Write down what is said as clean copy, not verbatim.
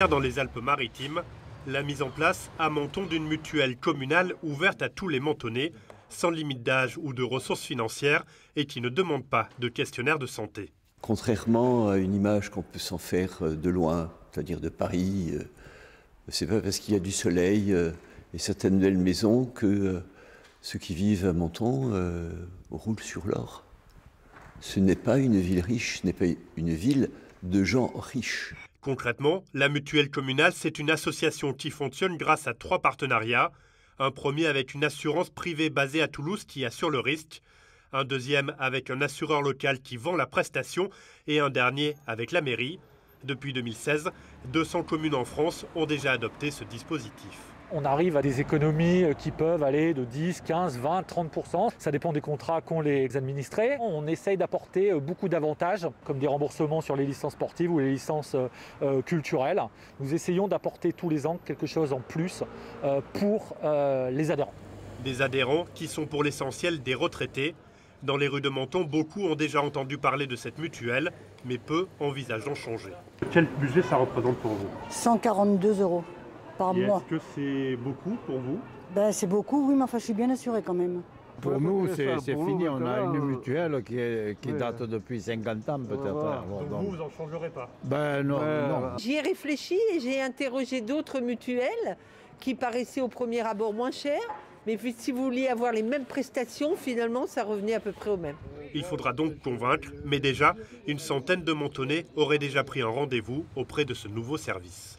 Dans les Alpes-Maritimes, la mise en place à Menton d'une mutuelle communale ouverte à tous les Mentonnais, sans limite d'âge ou de ressources financières et qui ne demande pas de questionnaire de santé. Contrairement à une image qu'on peut s'en faire de loin, c'est-à-dire de Paris, c'est pas parce qu'il y a du soleil et certaines belles maisons que ceux qui vivent à Menton roulent sur l'or. Ce n'est pas une ville riche, ce n'est pas une ville de gens riches. Concrètement, la mutuelle communale, c'est une association qui fonctionne grâce à 3 partenariats. Un premier avec une assurance privée basée à Toulouse qui assure le risque. Un deuxième avec un assureur local qui vend la prestation. Et un dernier avec la mairie. Depuis 2016, 200 communes en France ont déjà adopté ce dispositif. On arrive à des économies qui peuvent aller de 10, 15, 20, 30%. Ça dépend des contrats qu'ont les administrés. On essaye d'apporter beaucoup d'avantages, comme des remboursements sur les licences sportives ou les licences culturelles. Nous essayons d'apporter tous les ans quelque chose en plus pour les adhérents. Des adhérents qui sont pour l'essentiel des retraités. Dans les rues de Menton, beaucoup ont déjà entendu parler de cette mutuelle, mais peu envisagent d'en changer. Quel budget ça représente pour vous? 142 € par mois. Est-ce que c'est beaucoup pour vous? C'est beaucoup, oui, mais enfin, je suis bien assurée quand même. Pour nous, c'est fini. On a une mutuelle qui date depuis 50 ans peut-être. Donc vous n'en changerez pas? Non. J'y ai réfléchi et j'ai interrogé d'autres mutuelles qui paraissaient au premier abord moins chères. Mais si vous vouliez avoir les mêmes prestations, finalement, ça revenait à peu près au même. Il faudra donc convaincre, mais déjà, une centaine de Mentonnais auraient déjà pris un rendez-vous auprès de ce nouveau service.